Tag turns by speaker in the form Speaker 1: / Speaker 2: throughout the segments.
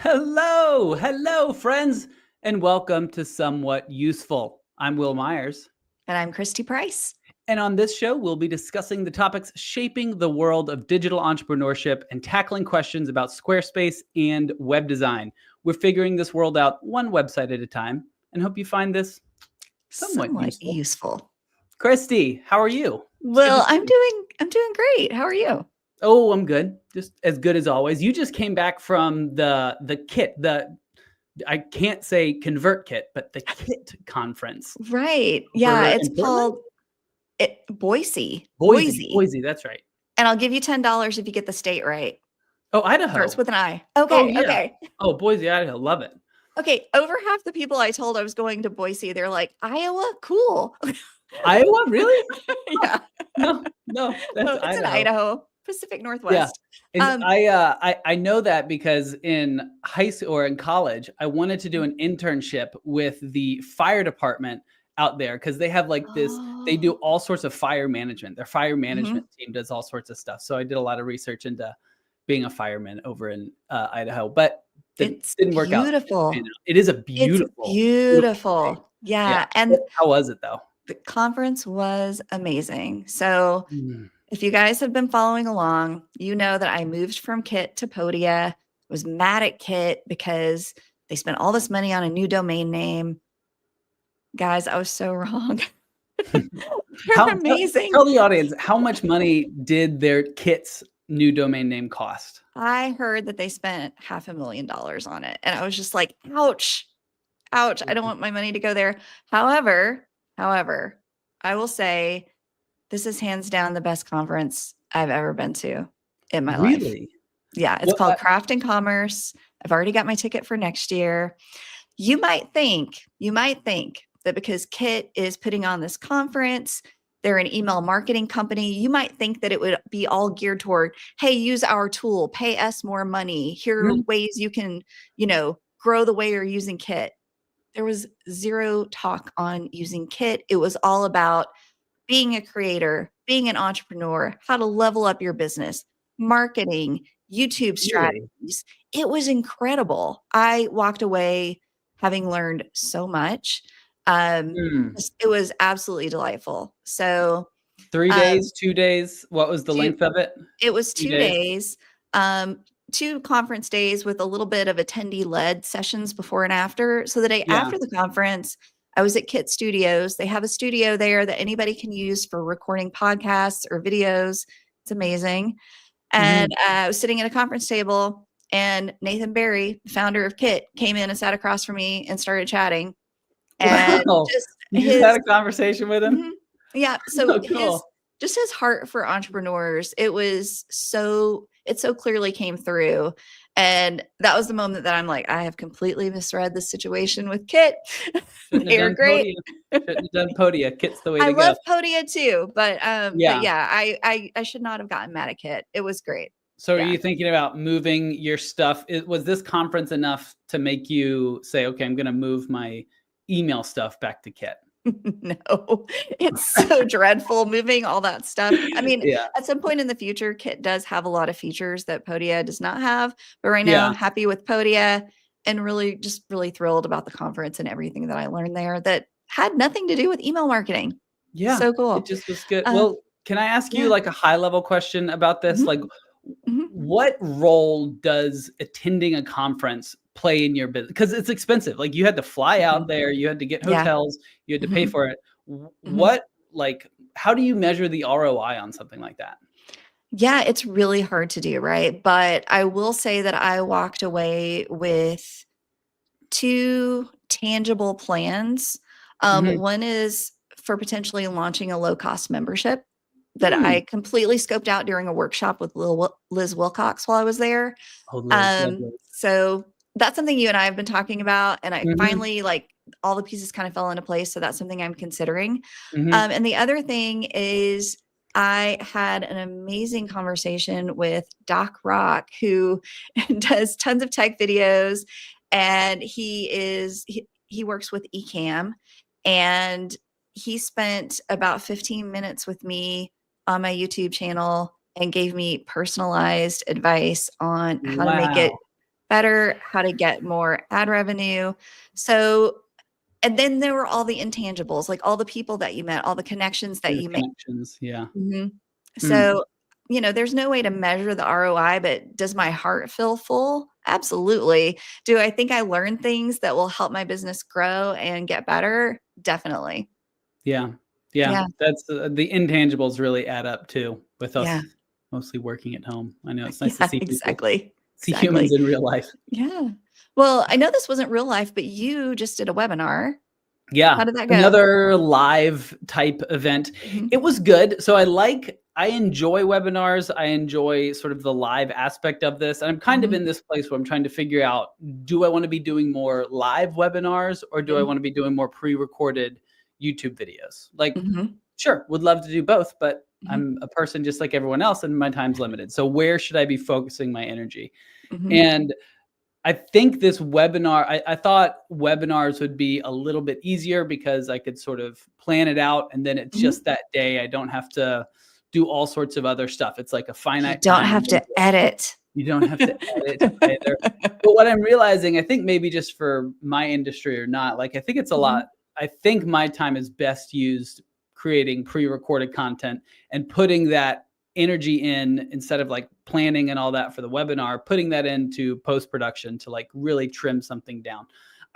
Speaker 1: Hello, friends, and welcome to Somewhat Useful. I'm Will Myers.
Speaker 2: And I'm Christy Price.
Speaker 1: And on this show, we'll be discussing the topics shaping the world of digital entrepreneurship and tackling questions about Squarespace and web design. We're figuring this world out one website at a time and hope you find this somewhat useful. Christy, how are you?
Speaker 2: Well, I'm doing great. How are you?
Speaker 1: Oh, I'm good. Just as good as always. You just came back from the kit, I can't say ConvertKit, but the KIT conference.
Speaker 2: Right. Yeah, it's called Boise.
Speaker 1: Boise, that's right.
Speaker 2: And I'll give you $10 if you get the state right.
Speaker 1: Oh, Idaho.
Speaker 2: Starts with an I. Okay, okay.
Speaker 1: Oh, Boise, Idaho. Love it.
Speaker 2: Okay, over half the people I told I was going to Boise, they're like, Iowa? Cool.
Speaker 1: Iowa? Really?
Speaker 2: Yeah.
Speaker 1: No,
Speaker 2: it's Idaho. In Idaho. Pacific Northwest.
Speaker 1: Yeah. And I know that because in high school or in college, I wanted to do an internship with the fire department out there because they have like this, they do all sorts of fire management. Their fire management team does all sorts of stuff. So I did a lot of research into being a fireman over in Idaho, but it didn't work out. It is a beautiful.
Speaker 2: Yeah. And
Speaker 1: how was it though?
Speaker 2: The conference was amazing. So if you guys have been following along, you know that I moved from Kit to Podia. Was mad at Kit because they spent all this money on a new domain name. Guys, I was so wrong. They're amazing.
Speaker 1: Tell the audience, how much money did their Kit's new domain name cost?
Speaker 2: I heard that they spent $500,000 on it. And I was just like, ouch, I don't want my money to go there. However, I will say this is hands down the best conference I've ever been to in my life.
Speaker 1: Really?
Speaker 2: Yeah, it's called Craft and Commerce. I've already got my ticket for next year. You might think that because Kit is putting on this conference, they're an email marketing company, you might think that it would be all geared toward, hey, use our tool, pay us more money. Here are ways you can, grow the way you're using Kit. There was zero talk on using Kit. It was all about being a creator, being an entrepreneur, how to level up your business, marketing, YouTube strategies. It was incredible. I walked away having learned so much. It was absolutely delightful. So
Speaker 1: 3 days, 2 days, what was the length of it?
Speaker 2: It was 2 days. 2 conference days with a little bit of attendee-led sessions before and after. So the day after the conference, I was at Kit Studios. They have a studio there that anybody can use for recording podcasts or videos. It's amazing. And I was sitting at a conference table, and Nathan Barry, the founder of Kit, came in and sat across from me and started chatting. And
Speaker 1: you just had a conversation with him?
Speaker 2: Yeah. So his heart for entrepreneurs, it so clearly came through. And that was the moment that I'm like, I have completely misread the situation with Kit. They're great.
Speaker 1: Shouldn't have done Podia. Kit's the way to go.
Speaker 2: I love Podia too, but I should not have gotten mad at Kit. It was great.
Speaker 1: So are you thinking about moving your stuff? Was this conference enough to make you say, okay, I'm going to move my email stuff back to Kit?
Speaker 2: No, it's so dreadful moving all that stuff. I mean, at some point in the future, Kit does have a lot of features that Podia does not have. But right now I'm happy with Podia and really thrilled about the conference and everything that I learned there that had nothing to do with email marketing.
Speaker 1: Yeah.
Speaker 2: So cool.
Speaker 1: It just was good. Well, can I ask you like a high level question about this? Like what role does attending a conference play in your business? Because it's expensive. Like you had to fly out there, you had to get hotels, you had to pay for it. How do you measure the ROI on something like that?
Speaker 2: Yeah, it's really hard to do, right? But I will say that I walked away with 2 tangible plans. One is for potentially launching a low-cost membership that I completely scoped out during a workshop with Liz Wilcox while I was there. So that's something you and I have been talking about. And I finally, all the pieces kind of fell into place. So that's something I'm considering. And the other thing is I had an amazing conversation with Doc Rock, who does tons of tech videos. And he works with Ecamm. And he spent about 15 minutes with me on my YouTube channel and gave me personalized advice on how to make it better, how to get more ad revenue. So, and then there were all the intangibles, like all the people that you met, all the connections that
Speaker 1: The
Speaker 2: you made.
Speaker 1: connections. Yeah.
Speaker 2: Mhm.
Speaker 1: Mm.
Speaker 2: So, there's no way to measure the ROI, but does my heart feel full? Absolutely. Do I think I learned things that will help my business grow and get better? Definitely.
Speaker 1: Yeah. Yeah.
Speaker 2: Yeah.
Speaker 1: That's the intangibles really add up too with
Speaker 2: Yeah.
Speaker 1: us mostly working at home. I know it's nice to
Speaker 2: Yeah,
Speaker 1: see people,
Speaker 2: exactly.
Speaker 1: see humans
Speaker 2: Exactly.
Speaker 1: in real life.
Speaker 2: Yeah. Well, I know this wasn't real life, but you just did a webinar.
Speaker 1: Yeah,
Speaker 2: How did that go?
Speaker 1: another live type event.
Speaker 2: Mhm.
Speaker 1: It was good. So I enjoy webinars. I enjoy sort of the live aspect of this. And I'm kind of
Speaker 2: Mhm.
Speaker 1: in this place where I'm trying to figure out, do I want to be doing more live webinars or do I
Speaker 2: Mhm.
Speaker 1: want to be doing more pre-recorded YouTube videos? Like,
Speaker 2: Mhm.
Speaker 1: sure, would love to do both, but
Speaker 2: Mhm.
Speaker 1: I'm a person just like everyone else and my time's limited. So where should I be focusing my energy?
Speaker 2: Mhm.
Speaker 1: And I think this webinar, I thought webinars would be a little bit easier because I could sort of plan it out and then it's
Speaker 2: Mhm.
Speaker 1: just that day. I don't have to do all sorts of other stuff. It's like a
Speaker 2: You
Speaker 1: finite
Speaker 2: don't
Speaker 1: time
Speaker 2: have to
Speaker 1: window.
Speaker 2: edit.
Speaker 1: You don't have to edit either. But what I'm realizing, I think maybe just for my industry or not, like I think it's a lot.
Speaker 2: Mhm.
Speaker 1: I think my time is best used creating pre-recorded content and putting that energy in instead of like planning and all that for the webinar, putting that into post-production to like really trim something down.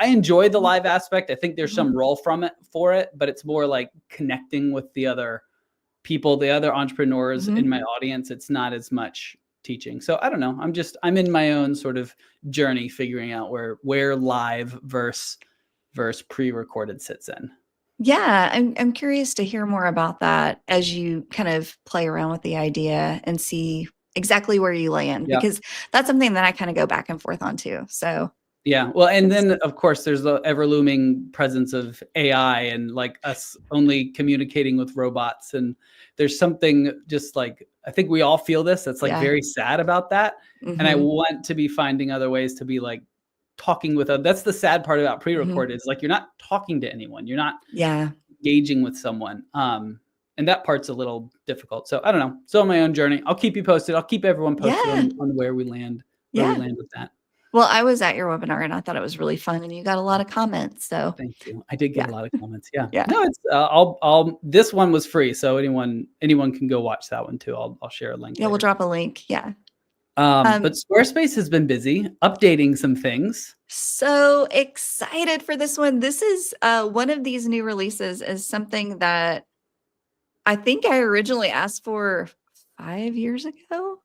Speaker 1: I enjoy the
Speaker 2: Mhm.
Speaker 1: live aspect. I think there's some
Speaker 2: Mhm.
Speaker 1: role from it for it, but it's more like connecting with the other people, the other entrepreneurs in
Speaker 2: Mhm.
Speaker 1: my audience. It's not as much teaching. So I don't know. I'm in my own sort of journey figuring out where live versus pre-recorded sits in.
Speaker 2: Yeah, I'm curious to hear more about that as you kind of play around with the idea and see exactly where you land,
Speaker 1: Yeah.
Speaker 2: because that's something that I kind of go back and forth on too. So,
Speaker 1: Yeah. Well, and
Speaker 2: it's
Speaker 1: then of course there's the ever looming presence of AI and like us only communicating with robots. And there's something just like I think we all feel this. That's like
Speaker 2: yeah.
Speaker 1: very sad about that. And I
Speaker 2: Mhm.
Speaker 1: want to be finding other ways to be like talking with that's the sad part about
Speaker 2: Mhm.
Speaker 1: pre-recorded is like you're not talking to anyone. You're not
Speaker 2: Yeah.
Speaker 1: engaging with someone. And that part's a little difficult. So I don't know. So on my own journey, I'll keep you posted. I'll keep everyone posted
Speaker 2: Yeah.
Speaker 1: on where we
Speaker 2: Yeah.
Speaker 1: land with that.
Speaker 2: Well, I was at your webinar and I thought it was really fun and you got a lot of comments. So,
Speaker 1: Thank you. I did get
Speaker 2: yeah.
Speaker 1: a lot of comments. Yeah.
Speaker 2: Yeah.
Speaker 1: No, it's this one was free, so anyone can go watch that one too. I'll share a link
Speaker 2: Yeah, we'll
Speaker 1: later.
Speaker 2: drop a link. Yeah.
Speaker 1: But
Speaker 2: Um,
Speaker 1: Squarespace has been busy updating some things.
Speaker 2: so excited for this one. This is one of these new releases is something that I think I originally asked for 5 years ago.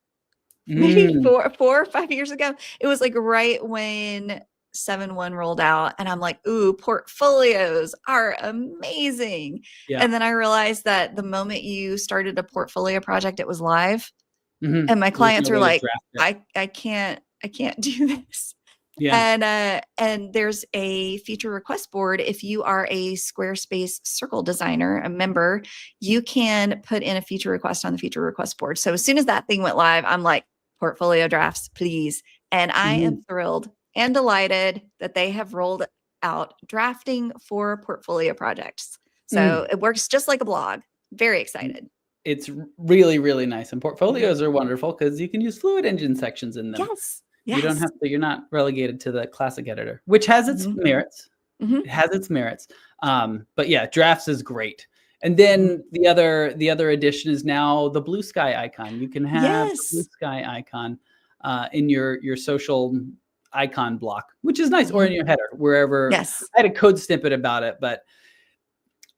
Speaker 2: Maybe
Speaker 1: Mm,
Speaker 2: 4 or 5 years ago. It was, like, right when 7.1 rolled out, and I'm like, "Ooh, portfolios are amazing."
Speaker 1: yeah.
Speaker 2: And then I realized that the moment you started a portfolio project, it was live, and my
Speaker 1: There's
Speaker 2: clients
Speaker 1: no
Speaker 2: are
Speaker 1: way to
Speaker 2: like,
Speaker 1: draft it.
Speaker 2: "I can't do this."
Speaker 1: Yeah.
Speaker 2: And there's a feature request board. If you are a Squarespace Circle designer, a member, you can put in a feature request on the feature request board. So as soon as that thing went live, I'm like, portfolio drafts, please. And I am
Speaker 1: Mhm.
Speaker 2: thrilled and delighted that they have rolled out drafting for portfolio projects. So
Speaker 1: Mm.
Speaker 2: it works just like a blog. Very excited.
Speaker 1: It's really, really nice. And
Speaker 2: Mhm.
Speaker 1: portfolios are wonderful because you can use Fluid Engine sections in them.
Speaker 2: Yes.
Speaker 1: You don't
Speaker 2: Yes.
Speaker 1: have to, you're not relegated to the classic editor, which has its
Speaker 2: Mhm.
Speaker 1: merits.
Speaker 2: Mhm.
Speaker 1: It has its merits. But yeah, drafts is great. And
Speaker 2: Mhm.
Speaker 1: then the other addition is now the blue sky icon. You can have the blue
Speaker 2: Yes.
Speaker 1: sky icon in your social icon block, which is nice, or in
Speaker 2: Mhm.
Speaker 1: your header, wherever.
Speaker 2: Yes.
Speaker 1: I had a code snippet about it, but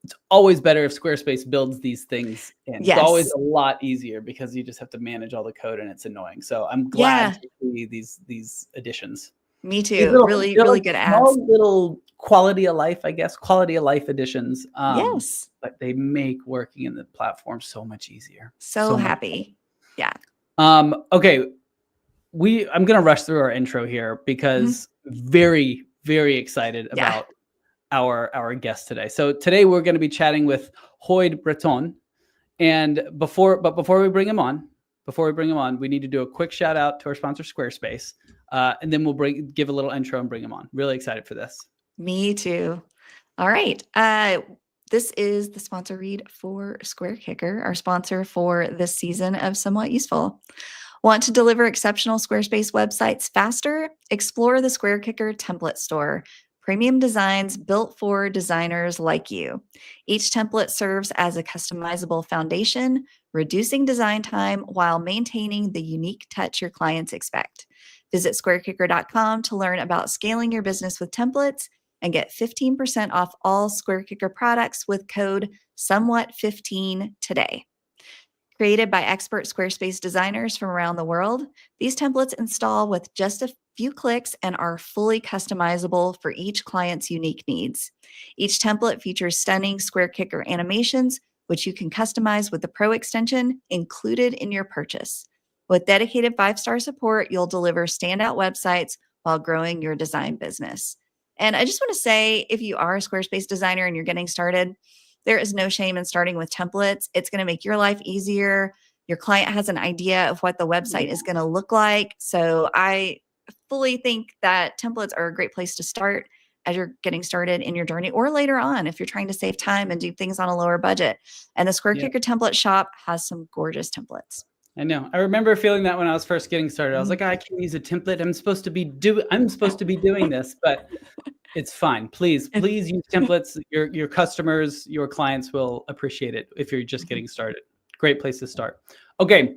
Speaker 1: it's always better if Squarespace builds these things in. It's always
Speaker 2: Yes.
Speaker 1: a lot easier because you just have to manage all the code and it's annoying. So I'm glad
Speaker 2: Yeah.
Speaker 1: to see these additions.
Speaker 2: Me
Speaker 1: These
Speaker 2: too.
Speaker 1: little
Speaker 2: Really,
Speaker 1: they're
Speaker 2: really
Speaker 1: like
Speaker 2: good ads.
Speaker 1: small little quality of life, I guess, quality of life additions.
Speaker 2: Yes.
Speaker 1: But they make working in the platform so much easier.
Speaker 2: So
Speaker 1: So much better.
Speaker 2: happy. Yeah.
Speaker 1: Okay, I'm gonna rush through our intro here
Speaker 2: Mhm.
Speaker 1: because very, very excited
Speaker 2: Yeah.
Speaker 1: about our guest today. So today we're going to be chatting with Hoyd Breton. And before we bring him on, we need to do a quick shout out to our sponsor Squarespace, and then we'll give a little intro and bring him on. Really excited for this.
Speaker 2: Me too. All right. This is the sponsor read for Square Kicker, our sponsor for this season of Somewhat Useful. Want to deliver exceptional Squarespace websites faster? Explore the SquareKicker template store. Premium designs built for designers like you. Each template serves as a customizable foundation, reducing design time while maintaining the unique touch your clients expect. Visit squarekicker.com to learn about scaling your business with templates and get 15% off all SquareKicker products with code SOMEWHAT15 today. Created by expert Squarespace designers from around the world, these templates install with just a few clicks and are fully customizable for each client's unique needs. Each template features stunning Squarekicker animations, which you can customize with the Pro extension included in your purchase. With dedicated 5-star support, you'll deliver standout websites while growing your design business. And I just want to say, if you are a Squarespace designer and you're getting started, there is no shame in starting with templates. It's going to make your life easier. Your client has an idea of what the website is going to look like. So I fully think that templates are a great place to start as you're getting started in your journey, or later on if you're trying to save time and do things on a lower budget. And the Squarekicker template shop has some gorgeous templates.
Speaker 1: I know. I remember feeling that when I was first getting started. I was like, I can't use a template. I'm supposed to be doing this, but it's fine. Please use templates. Your customers, your clients will appreciate it if you're just getting started. Great place to start. Okay,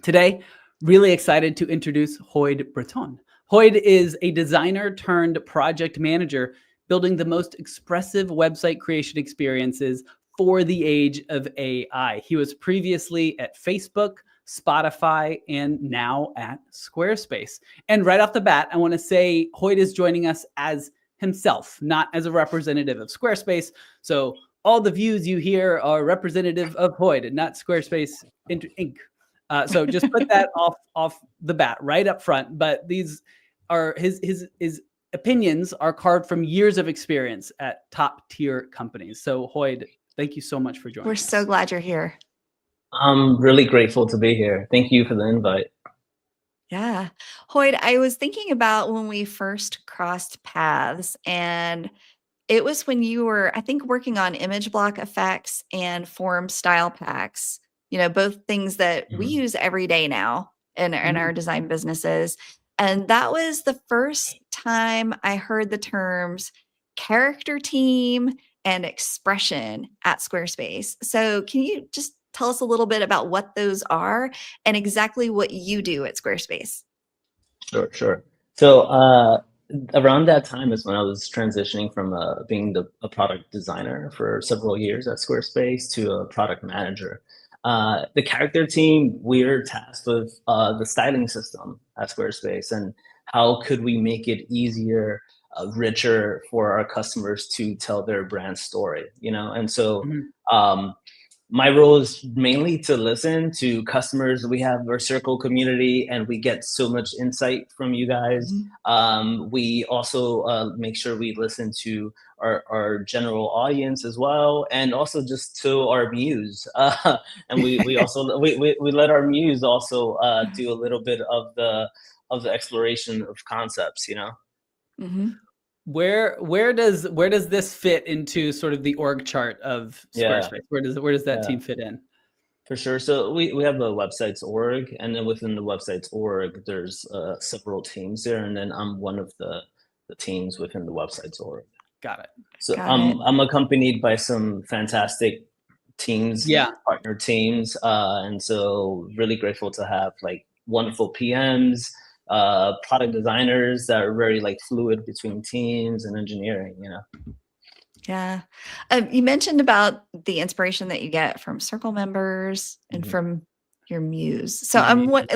Speaker 1: today, really excited to introduce Hoyd Breton. Hoyd is a designer turned project manager building the most expressive website creation experiences for the age of AI. He was previously at Facebook, Spotify, and now at Squarespace. And right off the bat, I want to say Hoyd is joining us as himself, not as a representative of Squarespace. So all the views you hear are representative of Hoyd and not Squarespace Inc. So just put that off the bat right up front. But these are his opinions are carved from years of experience at top tier companies. So Hoyd, thank you so much for joining us.
Speaker 2: We're so glad you're here.
Speaker 3: I'm really grateful to be here. Thank you for the invite.
Speaker 2: Yeah. Hoyd, I was thinking about when we first crossed paths, and it was when you were, I think, working on image block effects and form style packs, both things that we use every day now in our design businesses. And that was the first time I heard the terms character team and expression at Squarespace. So can you just tell us a little bit about what those are and exactly what you do at Squarespace?
Speaker 3: Sure. So around that time is when I was transitioning from being a product designer for several years at Squarespace to a product manager. The character team, we're tasked with the styling system at Squarespace and how could we make it easier, richer for our customers to tell their brand story, And so my role is mainly to listen to customers. We have our circle community and we get so much insight from you guys. We also make sure we listen to our general audience as well, and also just to our muse. And we also we let our muse also do a little bit of the exploration of concepts,
Speaker 1: Where does this fit into sort of the org chart of Squarespace? Where does that team fit in?
Speaker 3: For sure. So we have a websites org, and then within the websites org, there's several teams there, and then I'm one of the teams within the websites org.
Speaker 1: Got it.
Speaker 3: So I'm accompanied by some fantastic teams, partner teams, and so really grateful to have like wonderful PMs, product designers that are very like fluid between teams and engineering,
Speaker 2: Yeah. You mentioned about the inspiration that you get from circle members and from your muse. So I'm where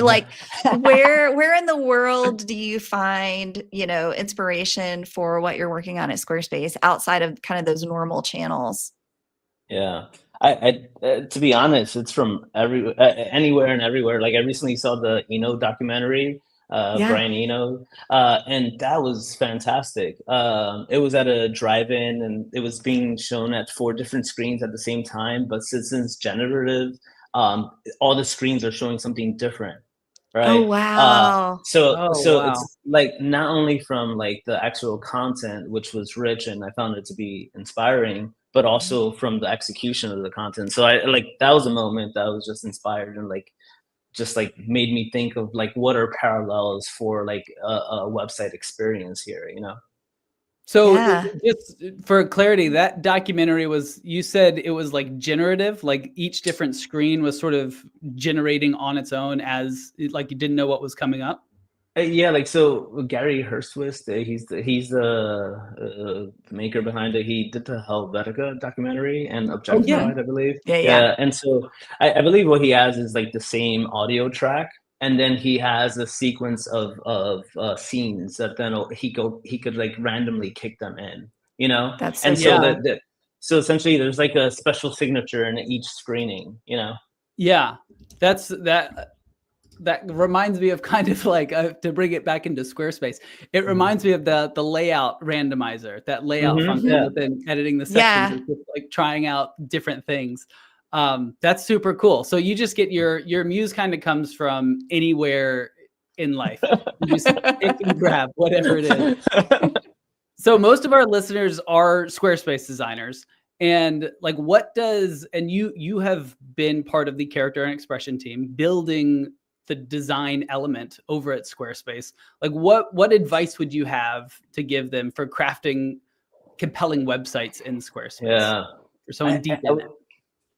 Speaker 2: in the world do you find, inspiration for what you're working on at Squarespace outside of kind of those normal channels?
Speaker 3: Yeah. I to be honest, it's from anywhere and everywhere. Like I recently saw the Eno documentary, Brian Eno, and that was fantastic. It was at a drive-in and it was being shown at 4 different screens at the same time, but since it's generative, all the screens are showing something different, right?
Speaker 2: Oh wow.
Speaker 3: So it's like not only from like the actual content, which was rich and I found it to be inspiring, but also from the execution of the content. So I like that was a moment that was just inspired and like just like made me think of like what are parallels for like a website experience here, you know?
Speaker 1: So
Speaker 2: Yeah.
Speaker 1: just for clarity, that documentary was, you said it was like generative, like each different screen was sort of generating on its own as like you didn't know what was coming up?
Speaker 3: Yeah, like so Gary Hurstwist, he's the maker behind it. He did the Helvetica documentary and
Speaker 1: Oh yeah.
Speaker 3: Objectified, I believe.
Speaker 2: Yeah, yeah.
Speaker 3: Yeah, and so I believe what he has is like the same audio track, and then he has a sequence of scenes that then he could like randomly kick them in, you know.
Speaker 2: That's so
Speaker 3: And so
Speaker 1: Yeah.
Speaker 2: cool.
Speaker 3: that so essentially there's like a special signature in each screening, you know.
Speaker 1: Yeah. That's that reminds me of kind of like to bring it back into Squarespace. It reminds me of the layout randomizer, that layout function
Speaker 3: Yeah.
Speaker 1: within editing the sections.
Speaker 2: Yeah.
Speaker 1: It's just like trying out different things. That's super cool. So you just get your muse kind of comes from anywhere in life. You just pick and grab whatever it is. So most of our listeners are Squarespace designers. And like and you have been part of the character and expression team building the design element over at Squarespace. Like what advice would you have to give them for crafting compelling websites in Squarespace?
Speaker 3: Yeah.
Speaker 1: For someone deep in it?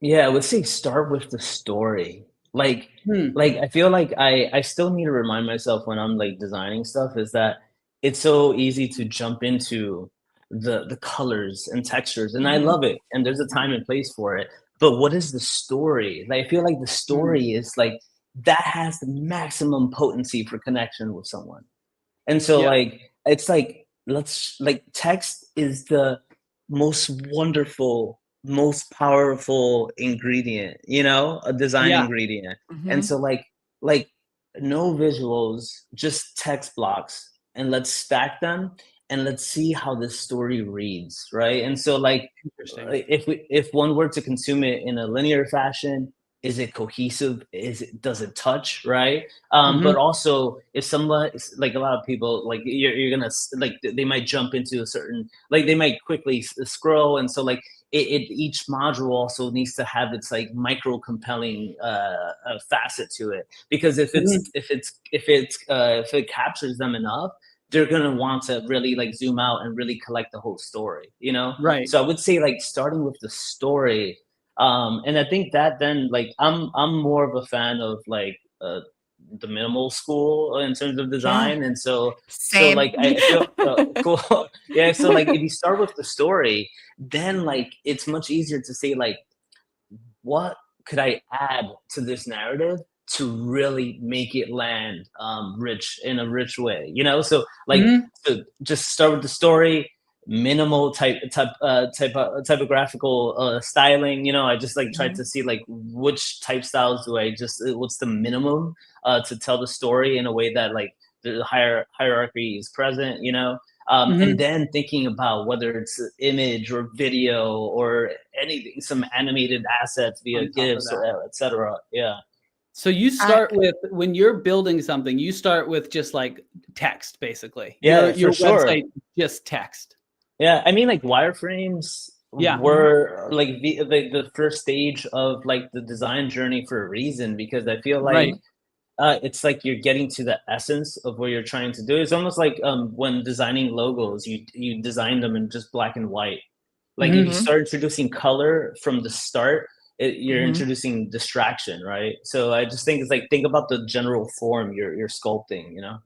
Speaker 3: Yeah, I would say start with the story. Like,
Speaker 1: Hmm.
Speaker 3: I feel like I still need to remind myself when I'm like designing stuff is that it's so easy to jump into the colors and textures, and I love it, and there's a time and place for it. But what is the story? Like, I feel like the
Speaker 1: Hmm.
Speaker 3: story is like that has the maximum potency for connection with someone. And so
Speaker 1: Yeah.
Speaker 3: like it's like let's like text is the most wonderful, most powerful ingredient, you know, a design
Speaker 1: Yeah.
Speaker 3: ingredient. And
Speaker 2: Mhm.
Speaker 3: so like no visuals, just text blocks and let's stack them and let's see how this story reads, right? And so like
Speaker 1: Interesting.
Speaker 3: if one were to consume it in a linear fashion, is it cohesive? Does it touch, right? But
Speaker 1: Hmm.
Speaker 3: also if someone like a lot of people like you're gonna like they might jump into a certain like they might quickly scroll, and so like each module also needs to have its like micro compelling facet to it, because
Speaker 1: Hmm.
Speaker 3: if it captures them enough, they're gonna want to really like zoom out and really collect the whole story, you know.
Speaker 1: Right.
Speaker 3: So I would say like starting with the story, and I think that then like I'm more of a fan of like the minimal school in terms of
Speaker 2: Yeah.
Speaker 3: design, and so
Speaker 2: Same.
Speaker 3: like I feel cool. Yeah, so like if you start with the story, then like it's much easier to say like what could I add to this narrative to really make it land rich in a rich way, you know? So like
Speaker 1: Hmm.
Speaker 3: so just start with the story, minimal typographical styling, you know. I just like tried
Speaker 2: Mhm.
Speaker 3: to see like which type styles do I just what's the minimum to tell the story in a way that like the hierarchy is present, you know. And
Speaker 1: Hmm.
Speaker 3: then thinking about whether it's image or video or anything, some animated assets via
Speaker 1: On top of
Speaker 3: GIFs,
Speaker 1: that.
Speaker 3: etc. Yeah.
Speaker 1: So you
Speaker 2: I
Speaker 1: start with, when you're building something, you start with just like text, basically.
Speaker 3: Yeah, for
Speaker 1: Your
Speaker 3: sure.
Speaker 1: website, just text.
Speaker 3: Yeah, I mean, like wireframes
Speaker 1: Yeah.
Speaker 3: were like the first stage of like the design journey for a reason, because I feel like
Speaker 1: Right.
Speaker 3: it's like you're getting to the essence of what you're trying to do. It's almost like when designing logos, you design them in just black and white. Like if you
Speaker 1: Hmm.
Speaker 2: Mhm.
Speaker 3: start introducing color from the start, you're
Speaker 2: Mhm.
Speaker 3: introducing distraction, right? So I just think it's like think about the general form you're sculpting. You know,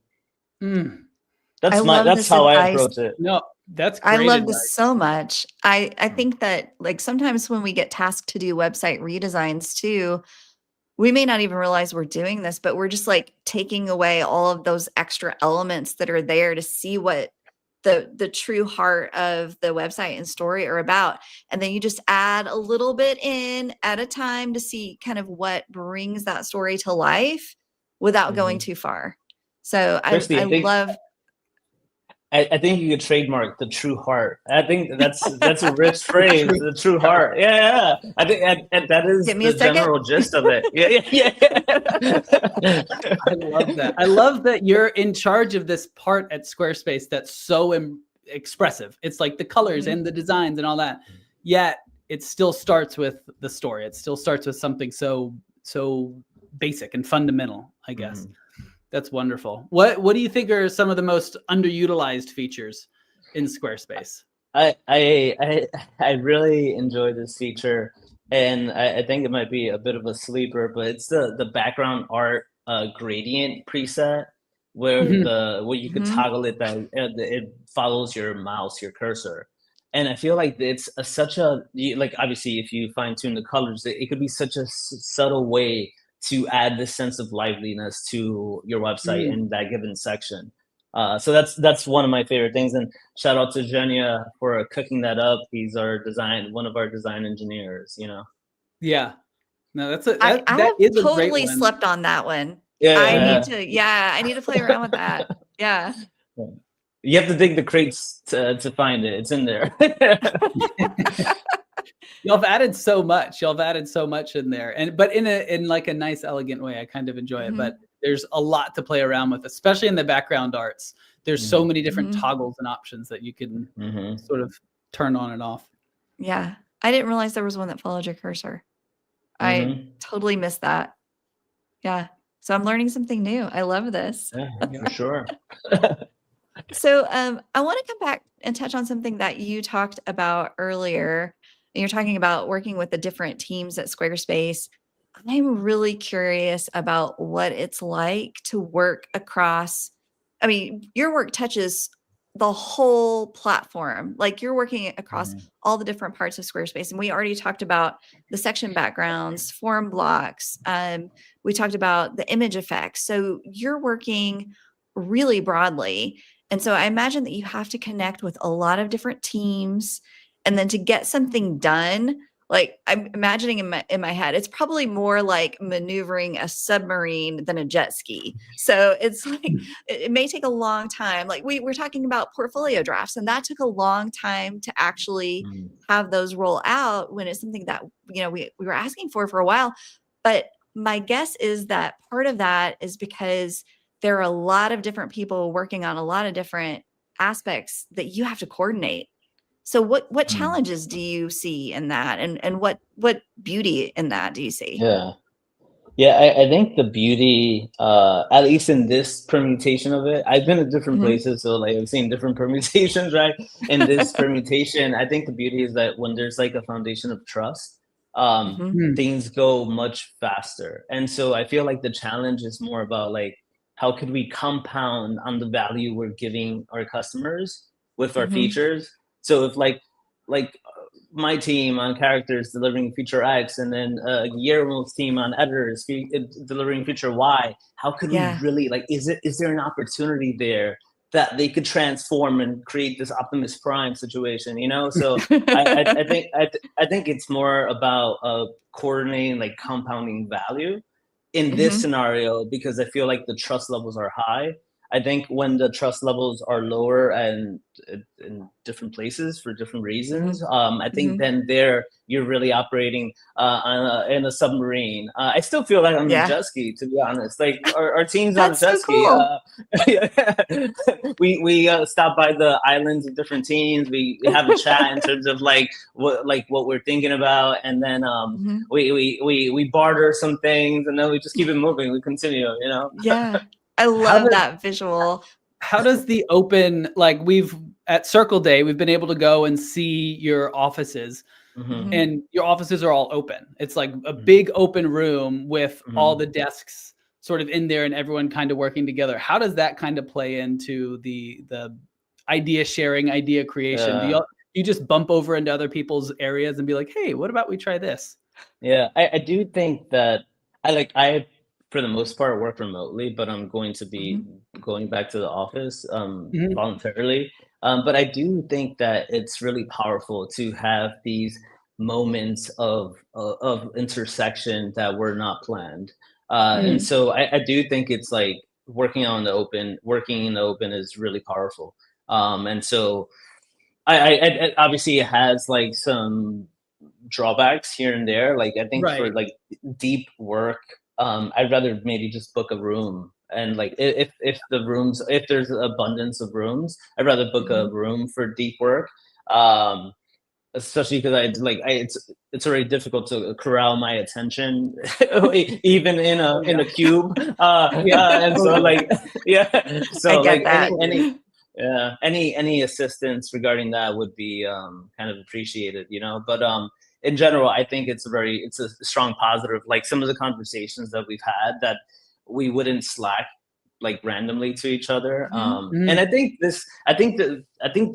Speaker 1: Mm.
Speaker 2: I love
Speaker 3: that's
Speaker 2: this
Speaker 3: how I
Speaker 2: advice.
Speaker 3: approach it.
Speaker 1: No, that's
Speaker 2: I
Speaker 1: great
Speaker 2: love this
Speaker 1: advice.
Speaker 2: so much. I think that like sometimes when we get tasked to do website redesigns too, we may not even realize we're doing this, but we're just like taking away all of those extra elements that are there to see what the true heart of the website and story are about. And then you just add a little bit in at a time to see kind of what brings that story to life without going
Speaker 3: Hmm.
Speaker 2: too far. So
Speaker 3: Christy,
Speaker 2: I love
Speaker 3: I think you could trademark the true heart. I think that's a rich
Speaker 1: The
Speaker 3: phrase,
Speaker 1: truth.
Speaker 3: the true heart. Yeah, yeah. I think and that is
Speaker 2: give me a
Speaker 3: the
Speaker 2: second.
Speaker 3: general gist of it. Yeah, yeah, yeah.
Speaker 1: I love that. I love that you're in charge of this part at Squarespace that's so expressive. It's like the colors
Speaker 2: Mhm.
Speaker 1: and the designs and all that. Yet it still starts with the story. It still starts with something so basic and fundamental, I guess.
Speaker 3: Mm-hmm.
Speaker 1: That's wonderful. What do you think are some of the most underutilized features in Squarespace?
Speaker 3: I really enjoy this feature, and I think it might be a bit of a sleeper, but it's the background art gradient preset where where you could toggle it that it follows your mouse, your cursor. And I feel like it's such a, like, obviously if you fine tune the colors, it could be such a subtle way to add this sense of liveliness to your website in that given section. So that's one of my favorite things. And shout out to Zhenya for cooking that up. He's one of our design engineers, you know?
Speaker 1: Yeah. No,
Speaker 2: I
Speaker 1: that
Speaker 2: have
Speaker 1: is a great
Speaker 2: totally
Speaker 1: one.
Speaker 2: slept on that one. I need to play around with that. Yeah.
Speaker 3: You have to dig the crates to find it. It's in there.
Speaker 1: Y'all have added so much. Y'all have added so much in there, but in like a nice, elegant way. I kind of enjoy it, but there's a lot to play around with, especially in the background arts. There's so many different toggles and options that you can sort of turn on and off.
Speaker 2: Yeah, I didn't realize there was one that followed your cursor. I totally missed that. Yeah, so I'm learning something new. I love this.
Speaker 3: Yeah, for sure.
Speaker 2: So I want to come back and touch on something that you talked about earlier. You're talking about working with the different teams at Squarespace. I'm really curious about what it's like to work across. I mean, your work touches the whole platform. Like you're working across all the different parts of Squarespace. And we already talked about the section backgrounds, form blocks. We talked about the image effects. So you're working really broadly. And so I imagine that you have to connect with a lot of different teams, and then to get something done, like I'm imagining in my head, it's probably more like maneuvering a submarine than a jet ski. So it's like, it may take a long time. Like we're talking about portfolio drafts, and that took a long time to actually have those roll out when it's something that, you know, we were asking for a while. But my guess is that part of that is because there are a lot of different people working on a lot of different aspects that you have to coordinate. So what challenges do you see in that, and what beauty in that do you see?
Speaker 3: Yeah, I think the beauty, at least in this permutation of it, I've been at different places, so like I've seen different permutations, right? In this permutation, I think the beauty is that when there's like a foundation of trust, things go much faster. And so I feel like the challenge is more about like, how could we compound on the value we're giving our customers with our features? So if like my team on characters delivering feature X, and then Guillermo's team on editors delivering feature Y, how could we really, like, is there an opportunity there that they could transform and create this Optimus Prime situation, you know? So I think it's more about coordinating, like compounding value in this scenario, because I feel like the trust levels are high. I think when the trust levels are lower and in different places for different reasons, I think then you're really operating in a submarine. I still feel like I'm in a jet ski, to be honest. Like our team's on a jet ski. We stop by the islands of different teams. We have a chat in terms of like what we're thinking about, and then we barter some things, and then we just keep it moving. We continue, you know.
Speaker 2: Yeah. I love that visual.
Speaker 1: How does the open, like at Circle Day, we've been able to go and see your offices, and your offices are all open. It's like a big open room with all the desks sort of in there and everyone kind of working together. How does that kind of play into the idea sharing, idea creation? Do you just bump over into other people's areas and be like, hey, what about we try this?
Speaker 3: Yeah, I do think that I for the most part work remotely, but I'm going to be going back to the office voluntarily. But I do think that it's really powerful to have these moments of intersection that were not planned. And so I do think it's like working in the open is really powerful. And so I obviously it has like some drawbacks here and there. Like I think for like deep work, I'd rather maybe just book a room, and like if there's abundance of rooms, I'd rather book a room for deep work. especially because it's already difficult to corral my attention even
Speaker 1: Oh,
Speaker 3: in
Speaker 1: yeah.
Speaker 3: a cube.
Speaker 1: Yeah,
Speaker 3: And so
Speaker 1: totally.
Speaker 3: like yeah,
Speaker 2: I
Speaker 3: so
Speaker 2: get
Speaker 3: like
Speaker 2: that.
Speaker 3: any assistance regarding that would be kind of appreciated, you know. But in general, I think it's a strong positive. Like some of the conversations that we've had that we wouldn't Slack like randomly to each other. And
Speaker 1: Mhm.
Speaker 3: I think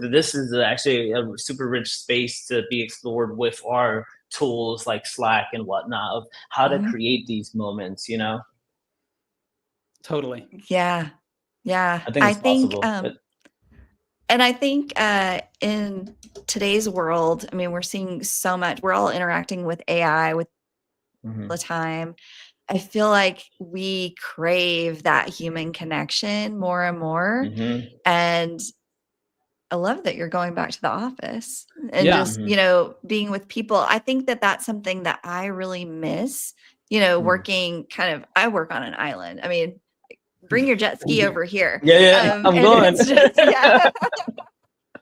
Speaker 3: that this is actually a super rich space to be explored with our tools like Slack and whatnot of how to
Speaker 2: Mhm.
Speaker 3: create these moments, you know.
Speaker 1: Totally.
Speaker 2: Yeah. Yeah.
Speaker 3: I think
Speaker 2: I
Speaker 3: it's
Speaker 2: think,
Speaker 3: possible.
Speaker 2: and I think in today's world, I mean, we're seeing so much, we're all interacting with AI with
Speaker 3: Mhm.
Speaker 2: all the time. I feel like we crave that human connection more and more.
Speaker 3: Mhm.
Speaker 2: And I love that you're going back to the office and
Speaker 1: Yeah.
Speaker 2: just,
Speaker 3: Mhm.
Speaker 2: being with people. I think that that's something that I really miss,
Speaker 3: Mhm.
Speaker 2: working I work on an island. I mean, bring your jet ski over here.
Speaker 3: Yeah, yeah, I'm
Speaker 2: And
Speaker 3: going.
Speaker 2: it's just, yeah.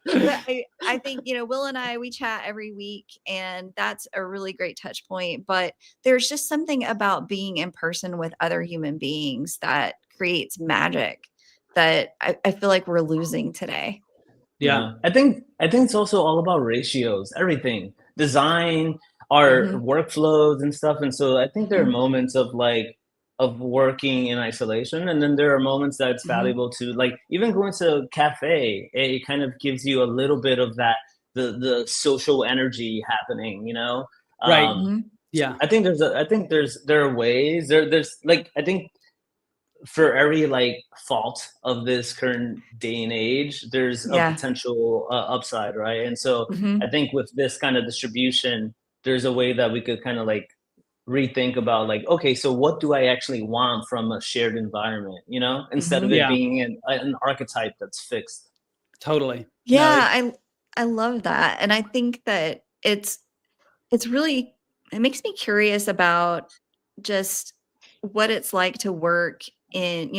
Speaker 2: But I think, Will and I, we chat every week, and that's a really great touch point. But there's just something about being in person with other human beings that creates magic that I feel like we're losing today.
Speaker 1: Yeah.
Speaker 3: Yeah, I think it's also all about ratios, everything, design, our
Speaker 2: Hmm.
Speaker 3: workflows and stuff. And so I think there are
Speaker 2: Hmm.
Speaker 3: moments of of working in isolation, and then there are moments that it's
Speaker 2: Hmm.
Speaker 3: valuable to like even going to a cafe. It kind of gives you a little bit of that the social energy happening, you know.
Speaker 1: Right.
Speaker 2: Hmm.
Speaker 1: Yeah.
Speaker 3: I think there are ways there's like I think for every like fault of this current day and age, there's a
Speaker 2: Yeah.
Speaker 3: potential upside, right? And so I
Speaker 2: Hmm.
Speaker 3: think with this kind of distribution, there's a way that we could kind of like rethink about like, okay, so what do I actually want from a shared environment, you know, instead of
Speaker 2: Hmm.
Speaker 3: it
Speaker 1: Yeah.
Speaker 3: being an archetype that's fixed.
Speaker 1: Totally. No,
Speaker 2: Yeah, I love that. And I think that it's really, it makes me curious about just what it's like to work in,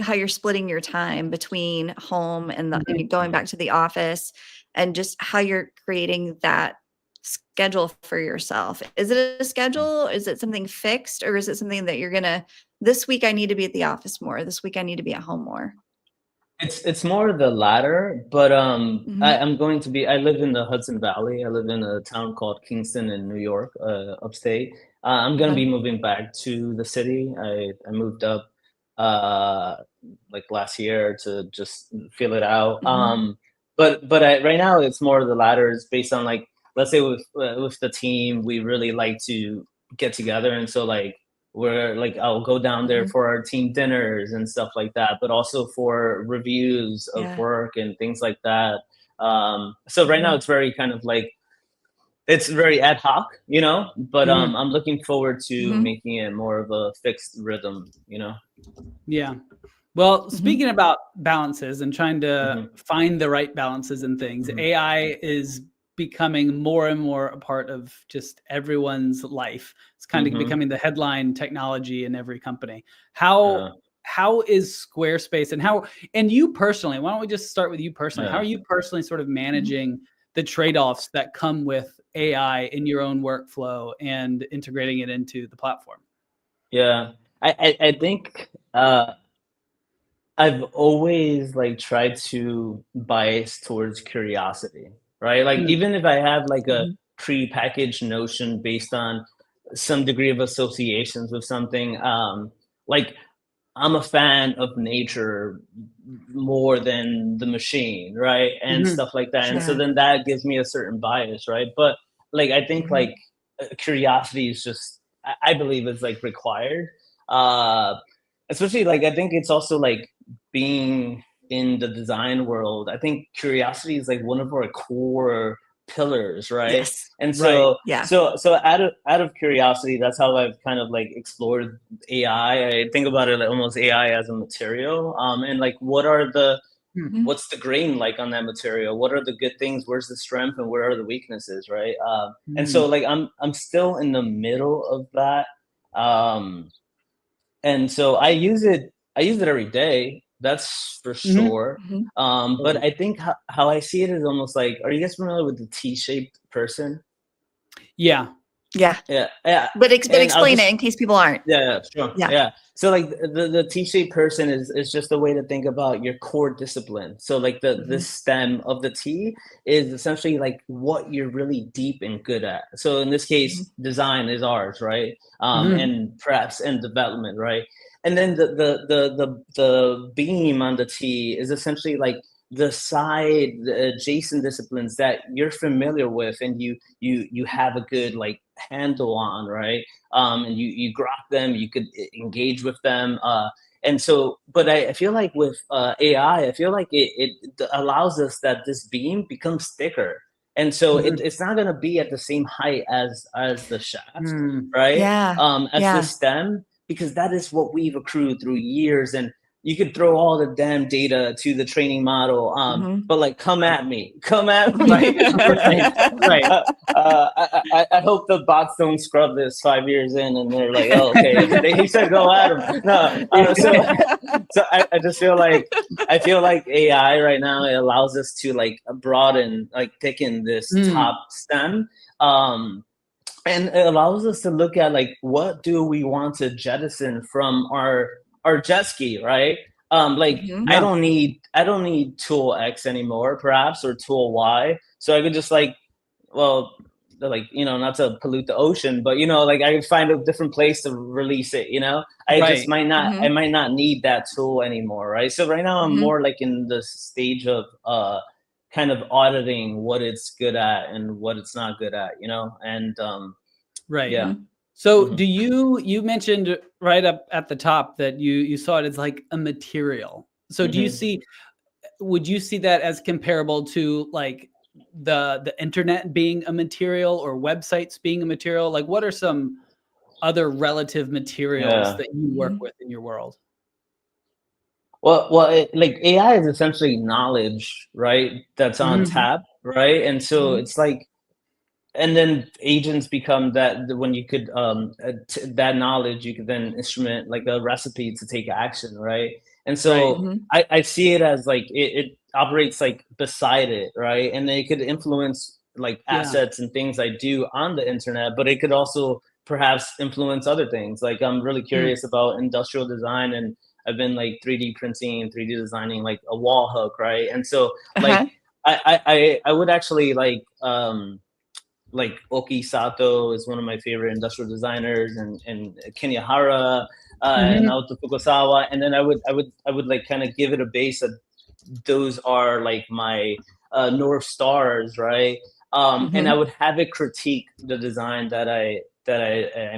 Speaker 2: how you're splitting your time between home and and going
Speaker 3: Mhm.
Speaker 2: back to the office, and just how you're creating that schedule for yourself. Is it a schedule? Is it something fixed, or is it something that you're gonna, this week I need to be at the office more, this week I need to be at home more?
Speaker 3: It's more the latter, but
Speaker 2: Hmm.
Speaker 3: I'm going to be. I live in the Hudson Valley. I live in a town called Kingston in New York, upstate. I'm gonna
Speaker 2: Uh-huh.
Speaker 3: be moving back to the city. I moved up uh like last year to just feel it out.
Speaker 2: Hmm.
Speaker 3: Right now it's more of the latter. It's based on like let's say with the team, we really like to get together, and so like where like I'll go down there
Speaker 2: Hmm.
Speaker 3: for our team dinners and stuff like that, but also for reviews of
Speaker 2: Yeah.
Speaker 3: work and things like that. So right now
Speaker 2: Hmm.
Speaker 3: it's very kind of like it's very ad hoc, you know, but
Speaker 1: Mhm.
Speaker 3: I'm looking forward to
Speaker 2: Hmm.
Speaker 3: making it more of a fixed rhythm, you know.
Speaker 1: Yeah. Well,
Speaker 2: Hmm.
Speaker 1: speaking about balances and trying to
Speaker 3: Hmm.
Speaker 1: find the right balances in things,
Speaker 3: Hmm.
Speaker 1: AI is becoming more and more a part of just everyone's life. It's kind of
Speaker 3: Hmm.
Speaker 1: becoming the headline technology in every company.
Speaker 3: Yeah.
Speaker 1: How is Squarespace and you personally, why don't we just start with you personally? How are
Speaker 3: Yeah.
Speaker 1: you personally sort of
Speaker 2: Hmm.
Speaker 1: managing the trade-offs that come with AI in your own workflow and integrating it into the platform?
Speaker 3: Yeah. I think I've always like tried to bias towards curiosity, right? Like
Speaker 1: Mm,
Speaker 3: even if I have like a
Speaker 2: Hmm.
Speaker 3: pre-packaged notion based on some degree of associations with something, like I'm a fan of nature more than the machine, right? And
Speaker 1: mhm,
Speaker 3: stuff like that. And so
Speaker 2: Yeah.
Speaker 3: then that gives me a certain bias, right? But like I think
Speaker 2: Hmm.
Speaker 3: like curiosity is just I believe is like required. Uh especially like I think it's also like being in the design world. I think curiosity is like one of our core pillars, right?
Speaker 2: Yes.
Speaker 3: And
Speaker 1: right.
Speaker 3: so
Speaker 2: Yeah.
Speaker 3: out of curiosity, that's how I've kind of like explored AI. I think about it like almost AI as a material. And like
Speaker 1: Hmm,
Speaker 2: Hmm.
Speaker 3: what's the grain like on that material? What are the good things? Where's the strength and where are the weaknesses, right? And so
Speaker 1: mm,
Speaker 3: like I'm still in the middle of that. Um and so I use it every day. That's for
Speaker 1: Mhm.
Speaker 3: sure.
Speaker 2: Mhm.
Speaker 3: But I think how I see it is almost like, are you guys familiar with the T-shaped person?
Speaker 1: Yeah.
Speaker 2: Yeah.
Speaker 3: Yeah, yeah.
Speaker 2: But
Speaker 3: And I'll
Speaker 2: explain
Speaker 3: just
Speaker 2: it in case people aren't.
Speaker 3: yeah, sure.
Speaker 2: Yeah.
Speaker 3: Yeah. So like the T-shaped person is just a way to think about your core discipline. So like the
Speaker 2: Mhm.
Speaker 3: stem of the T is essentially like what you're really deep and good at. So in this
Speaker 2: Mhm.
Speaker 3: case, design is ours, right?
Speaker 1: Mhm.
Speaker 3: And perhaps and development, right? And then the beam on the T is essentially like the adjacent disciplines that you're familiar with and you have a good like handle on, right? And you grok them, you could engage with them. And so, but I feel like with AI, I feel like it allows us that this beam becomes thicker. And so
Speaker 1: Mhm.
Speaker 3: it's not going to be at the same height as the shaft,
Speaker 1: Mm.
Speaker 3: right?
Speaker 2: Yeah.
Speaker 3: As the
Speaker 2: Yeah.
Speaker 3: stem, because that is what we've accrued through years. And you could throw all the damn data to the training model,
Speaker 2: Mhm.
Speaker 3: but like, come at me, come at
Speaker 1: Right.
Speaker 3: me.
Speaker 1: Right. Right.
Speaker 3: I hope the bots don't scrub this 5 years in and they're like, oh, okay, he said go at him. No, so I just feel like AI right now, it allows us to like broaden, like thicken this
Speaker 1: Mm.
Speaker 3: top stem. And it allows us to look at like what do we want to jettison from our jet ski, right? Like
Speaker 2: Mhm.
Speaker 1: Yeah.
Speaker 3: I don't need tool X anymore, perhaps, or tool Y. So I could just like, well, like, not to pollute the ocean, but like I could find a different place to release it. I just
Speaker 1: Right.
Speaker 3: I
Speaker 2: Mhm.
Speaker 3: might not need that tool anymore, right? So right now I'm
Speaker 2: Mhm.
Speaker 3: more like in the stage of kind of auditing what it's good at and what it's not good at, and
Speaker 1: Right.
Speaker 3: yeah.
Speaker 2: Mhm.
Speaker 1: So
Speaker 3: Mhm.
Speaker 1: do you mentioned right up at the top that you saw it as like a material. So do you
Speaker 3: Mhm.
Speaker 1: see would you see that as comparable to like the internet being a material or websites being a material? Like what are some other relative materials
Speaker 3: Yeah.
Speaker 1: that you work
Speaker 2: Mhm.
Speaker 1: with in your world?
Speaker 3: Like AI is essentially knowledge, right? That's on
Speaker 1: Mhm.
Speaker 2: Mhm.
Speaker 3: tap, right? And so
Speaker 2: Mhm.
Speaker 3: it's like, and then agents become when you could that knowledge you could then instrument like a recipe to take action, right? And
Speaker 1: Right.
Speaker 3: so
Speaker 2: Mhm.
Speaker 3: I see it as like it operates like beside it, right? And they could influence like
Speaker 1: Yeah.
Speaker 3: assets and things I do on the internet, but it could also perhaps influence other things. Like I'm really
Speaker 1: Mm.
Speaker 3: curious about industrial design, and I've been like 3D printing and 3D designing like a wall hook, right? And so like
Speaker 2: Uh-huh.
Speaker 3: I would actually like Oki Sato is one of my favorite industrial designers, and Kenihara, and
Speaker 1: Mhm.
Speaker 3: Naoto Fukusawa. And then I would like kind of give it a base of those are like my North Stars, right? And I
Speaker 2: Mhm.
Speaker 3: would have it critique the design that I